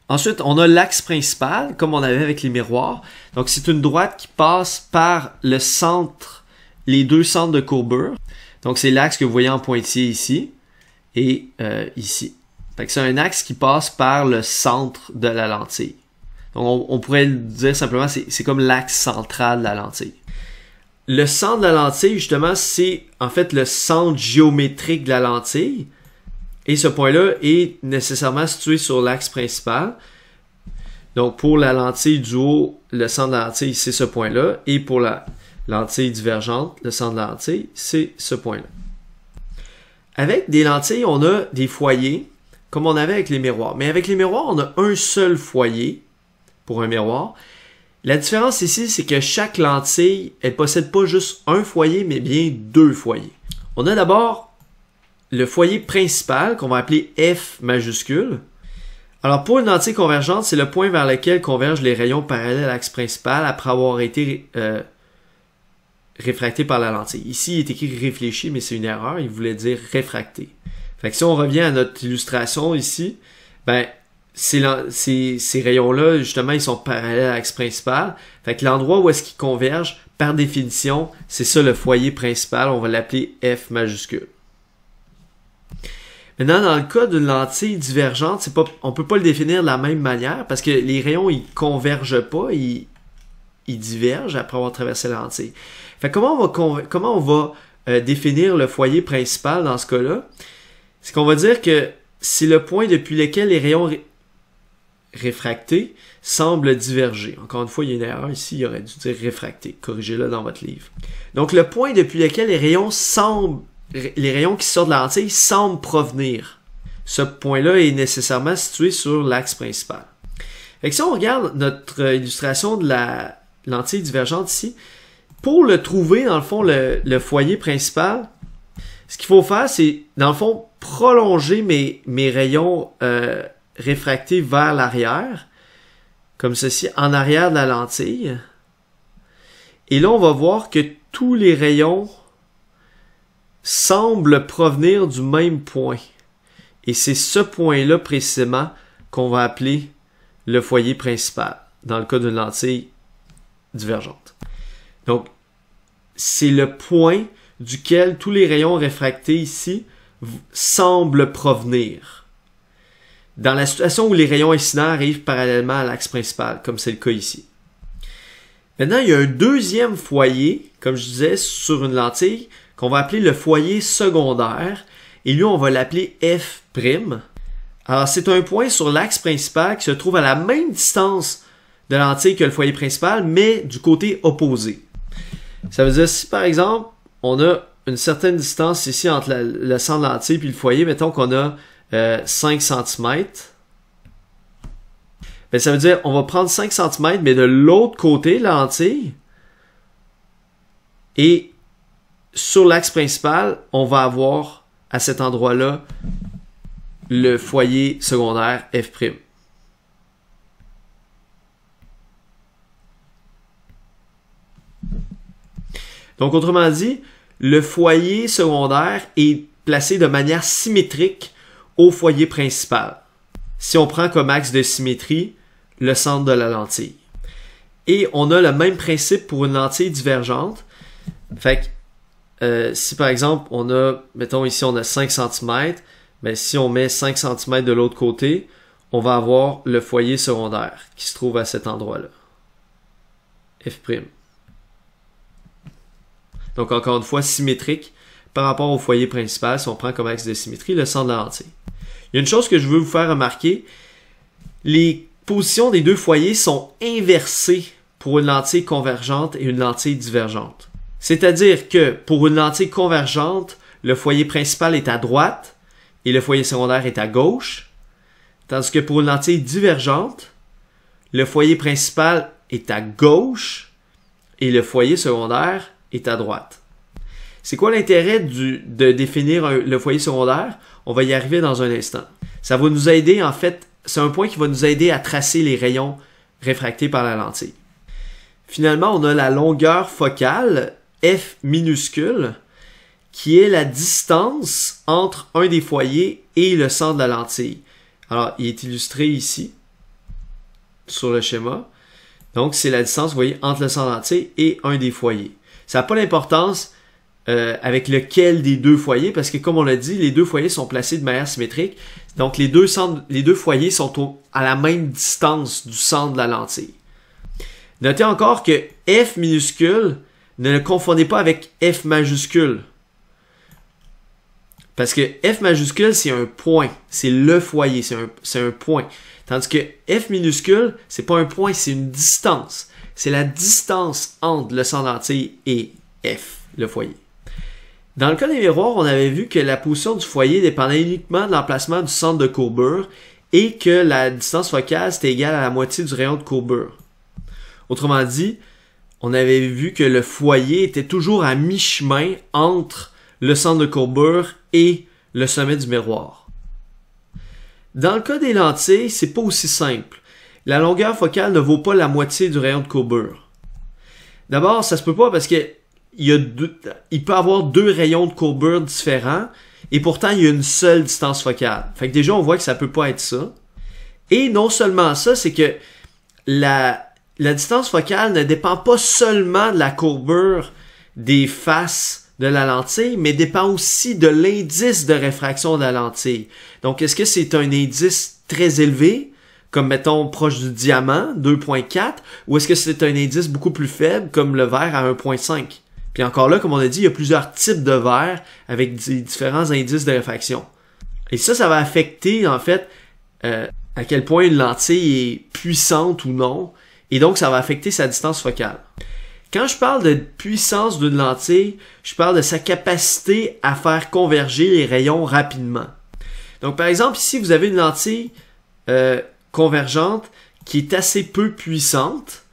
Ensuite, on a l'axe principal, comme on avait avec les miroirs. Donc, c'est une droite qui passe par le centre, les deux centres de courbure. Donc, c'est l'axe que vous voyez en pointillé ici et ici. Fait que c'est un axe qui passe par le centre de la lentille. Donc, on pourrait le dire simplement, c'est comme l'axe central de la lentille. Le centre de la lentille, justement, c'est en fait le centre géométrique de la lentille. Et ce point-là est nécessairement situé sur l'axe principal. Donc, pour la lentille du haut, le centre de la lentille, c'est ce point-là. Et pour la lentille divergente, le centre de la lentille, c'est ce point-là. Avec des lentilles, on a des foyers, comme on avait avec les miroirs. Mais avec les miroirs, on a un seul foyer pour un miroir. La différence ici, c'est que chaque lentille, elle ne possède pas juste un foyer, mais bien deux foyers. On a d'abord le foyer principal, qu'on va appeler F majuscule. Alors, pour une lentille convergente, c'est le point vers lequel convergent les rayons parallèles à l'axe principal après avoir été réfractés par la lentille. Ici, il est écrit réfléchi, mais c'est une erreur. Il voulait dire réfracté. Fait que si on revient à notre illustration ici, ben, ces rayons-là, justement, ils sont parallèles à l'axe principal. Fait que l'endroit où est-ce qu'ils convergent, par définition, c'est ça le foyer principal. On va l'appeler F majuscule. Maintenant, dans le cas d'une lentille divergente, on ne peut pas le définir de la même manière parce que les rayons, ils ne convergent pas, ils divergent après avoir traversé la lentille. Fait que comment on va définir le foyer principal dans ce cas-là? C'est qu'on va dire que c'est le point depuis lequel les rayons réfractés semblent diverger. Encore une fois, il y a une erreur ici, il aurait dû dire réfracté. Corrigez-le dans votre livre. Donc, le point depuis lequel les rayons qui sortent de la lentille semblent provenir. Ce point-là est nécessairement situé sur l'axe principal. Fait que si on regarde notre illustration de la lentille divergente ici, pour le trouver, dans le fond, le foyer principal, ce qu'il faut faire, c'est, dans le fond, prolonger mes rayons réfractés vers l'arrière, comme ceci, en arrière de la lentille. Et là, on va voir que tous les rayons semble provenir du même point. Et c'est ce point-là précisément qu'on va appeler le foyer principal, dans le cas d'une lentille divergente. Donc, c'est le point duquel tous les rayons réfractés ici semblent provenir. Dans la situation où les rayons incidents arrivent parallèlement à l'axe principal, comme c'est le cas ici. Maintenant, il y a un deuxième foyer, comme je disais, sur une lentille, qu'on va appeler le foyer secondaire, et lui, on va l'appeler F'. Alors, c'est un point sur l'axe principal qui se trouve à la même distance de la lentille que le foyer principal, mais du côté opposé. Ça veut dire, si par exemple, on a une certaine distance ici entre le centre de la lentille et le foyer, mettons qu'on a 5 cm, ben, ça veut dire on va prendre 5 cm, mais de l'autre côté de la lentille, et sur l'axe principal, on va avoir à cet endroit-là le foyer secondaire F'. Donc, autrement dit, le foyer secondaire est placé de manière symétrique au foyer principal. Si on prend comme axe de symétrie le centre de la lentille. Et on a le même principe pour une lentille divergente. Fait que si par exemple, on a, mettons ici, on a 5 cm, ben, si on met 5 cm de l'autre côté, on va avoir le foyer secondaire qui se trouve à cet endroit-là. F'. Donc, encore une fois, symétrique par rapport au foyer principal, si on prend comme axe de symétrie le centre de la lentille. Il y a une chose que je veux vous faire remarquer. Les positions des deux foyers sont inversées pour une lentille convergente et une lentille divergente. C'est-à-dire que pour une lentille convergente, le foyer principal est à droite et le foyer secondaire est à gauche. Tandis que pour une lentille divergente, le foyer principal est à gauche et le foyer secondaire est à droite. C'est quoi l'intérêt de définir le foyer secondaire? On va y arriver dans un instant. Ça va nous aider, en fait, c'est un point qui va nous aider à tracer les rayons réfractés par la lentille. Finalement, on a la longueur focale, F minuscule, qui est la distance entre un des foyers et le centre de la lentille. Alors, il est illustré ici. sur le schéma. Donc, c'est la distance, vous voyez, entre le centre de lentille et un des foyers. Ça n'a pas d'importance avec lequel des deux foyers, parce que comme on l'a dit, les deux foyers sont placés de manière symétrique. Donc, les deux foyers sont à la même distance du centre de la lentille. Notez encore que F minuscule, ne le confondez pas avec F majuscule. Parce que F majuscule, c'est un point. C'est le foyer, c'est un point. Tandis que F minuscule, c'est pas un point, c'est une distance. C'est la distance entre le centre de lentille et F, le foyer. Dans le cas des miroirs, on avait vu que la position du foyer dépendait uniquement de l'emplacement du centre de courbure et que la distance focale c'était égal à la moitié du rayon de courbure. Autrement dit, on avait vu que le foyer était toujours à mi-chemin entre le centre de courbure et le sommet du miroir. Dans le cas des lentilles, c'est pas aussi simple. La longueur focale ne vaut pas la moitié du rayon de courbure. D'abord, ça se peut pas parce que il peut avoir deux rayons de courbure différents et pourtant il y a une seule distance focale. Fait que déjà on voit que ça peut pas être ça. Et non seulement ça, c'est que la distance focale ne dépend pas seulement de la courbure des faces de la lentille, mais dépend aussi de l'indice de réfraction de la lentille. Donc, est-ce que c'est un indice très élevé, comme mettons proche du diamant, 2.4, ou est-ce que c'est un indice beaucoup plus faible, comme le verre à 1.5? Puis encore là, comme on a dit, il y a plusieurs types de verres avec différents indices de réfraction. Et ça va affecter, en fait, à quel point une lentille est puissante ou non, et donc ça va affecter sa distance focale. Quand je parle de puissance d'une lentille, je parle de sa capacité à faire converger les rayons rapidement. Donc par exemple, ici, vous avez une lentille convergente qui est assez peu puissante.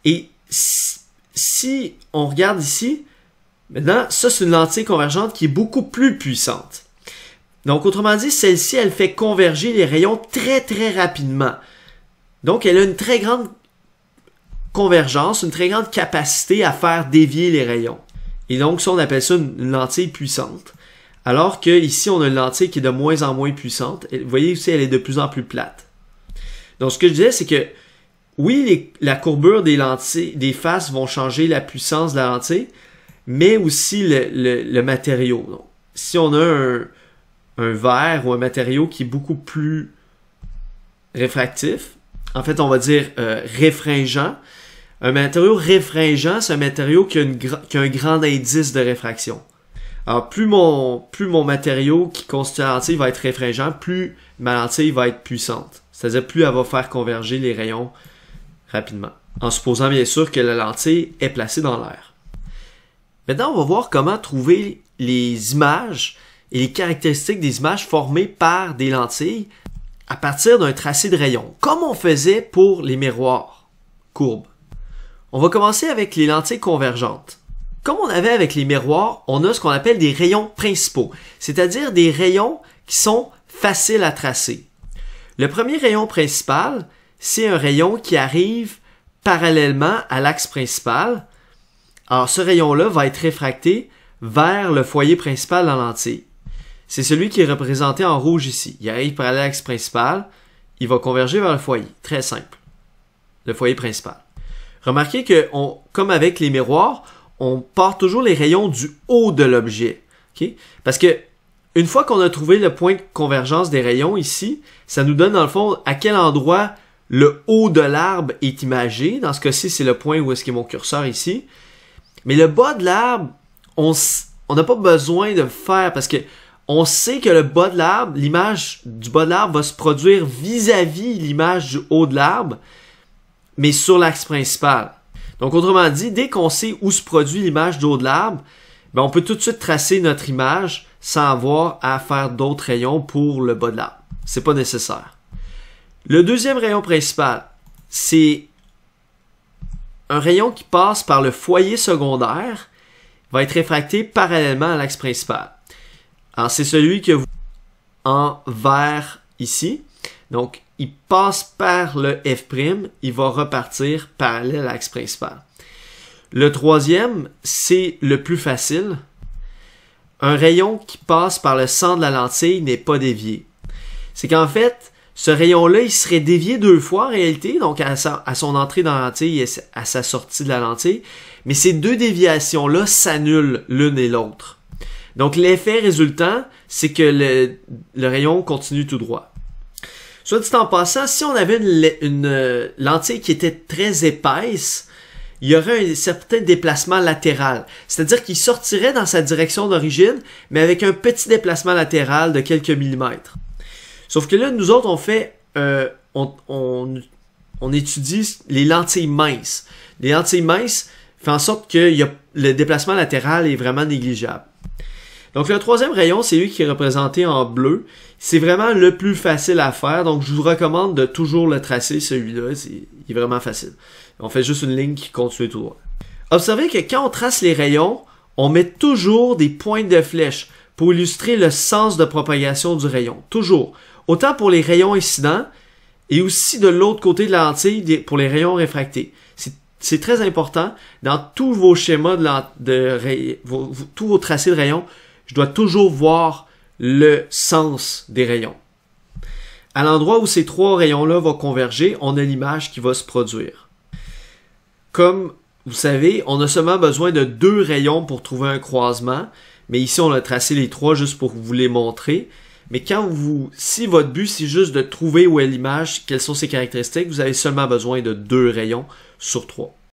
Et si on regarde ici, maintenant, ça c'est une lentille convergente qui est beaucoup plus puissante. Donc autrement dit, celle-ci, elle fait converger les rayons très très rapidement. Donc elle a une très grande convergence, une très grande capacité à faire dévier les rayons. Et donc ça, on appelle ça une lentille puissante. Alors que ici, on a une lentille qui est de moins en moins puissante. Et vous voyez ici, elle est de plus en plus plate. Donc ce que je disais, c'est que oui, la courbure des lentilles, des faces vont changer la puissance de la lentille, mais aussi le matériau. Donc, si on a un verre ou un matériau qui est beaucoup plus réfractif, en fait, on va dire réfringent. Un matériau réfringent, c'est un matériau qui a un grand indice de réfraction. Alors, plus mon matériau qui constitue la lentille va être réfringent, plus ma lentille va être puissante. C'est-à-dire, plus elle va faire converger les rayons rapidement. En supposant bien sûr que la lentille est placée dans l'air. Maintenant, on va voir comment trouver les images et les caractéristiques des images formées par des lentilles à partir d'un tracé de rayons, comme on faisait pour les miroirs courbes. On va commencer avec les lentilles convergentes. Comme on avait avec les miroirs, on a ce qu'on appelle des rayons principaux, c'est-à-dire des rayons qui sont faciles à tracer. Le premier rayon principal, c'est un rayon qui arrive parallèlement à l'axe principal. Alors ce rayon-là va être réfracté vers le foyer principal de la lentille. C'est celui qui est représenté en rouge ici. Il arrive par l'axe principal, il va converger vers le foyer. Très simple. Le foyer principal. Remarquez que, comme avec les miroirs, on part toujours les rayons du haut de l'objet. Okay? Parce que, une fois qu'on a trouvé le point de convergence des rayons ici, ça nous donne dans le fond à quel endroit le haut de l'arbre est imagé. Dans ce cas-ci, c'est le point où est-ce qu'est mon curseur ici. Mais le bas de l'arbre, on n'a pas besoin de le faire parce que on sait que le bas de l'arbre, l'image du bas de l'arbre va se produire vis-à-vis l'image du haut de l'arbre, mais sur l'axe principal. Donc, autrement dit, dès qu'on sait où se produit l'image du haut de l'arbre, ben, on peut tout de suite tracer notre image sans avoir à faire d'autres rayons pour le bas de l'arbre. C'est pas nécessaire. Le deuxième rayon principal, c'est un rayon qui passe par le foyer secondaire, va être réfracté parallèlement à l'axe principal. Alors, c'est celui que vous en vert ici. Donc, il passe par le F', il va repartir parallèle à l'axe principal. Le troisième, c'est le plus facile. Un rayon qui passe par le centre de la lentille n'est pas dévié. C'est qu'en fait, ce rayon-là, il serait dévié 2 fois en réalité, donc à son entrée dans la lentille et à sa sortie de la lentille. Mais ces 2 déviations-là s'annulent l'une et l'autre. Donc l'effet résultant, c'est que le rayon continue tout droit. Soit dit en passant, si on avait une lentille qui était très épaisse, il y aurait un certain déplacement latéral. C'est-à-dire qu'il sortirait dans sa direction d'origine, mais avec un petit déplacement latéral de quelques millimètres. Sauf que là, nous autres, on fait, on étudie les lentilles minces. Les lentilles minces font en sorte que le déplacement latéral est vraiment négligeable. Donc le troisième rayon, c'est lui qui est représenté en bleu. C'est vraiment le plus facile à faire, donc je vous recommande de toujours le tracer, celui-là. Il est vraiment facile. On fait juste une ligne qui continue tout droit. Observez que quand on trace les rayons, on met toujours des pointes de flèche pour illustrer le sens de propagation du rayon. Toujours. Autant pour les rayons incidents et aussi de l'autre côté de la lentille pour les rayons réfractés. C'est très important. Dans tous vos schémas tous vos tracés de rayons, je dois toujours voir le sens des rayons. À l'endroit où ces 3 rayons-là vont converger, on a l'image qui va se produire. Comme vous savez, on a seulement besoin de 2 rayons pour trouver un croisement, mais ici on a tracé les 3 juste pour vous les montrer. Mais si votre but c'est juste de trouver où est l'image, quelles sont ses caractéristiques, vous avez seulement besoin de 2 rayons sur 3.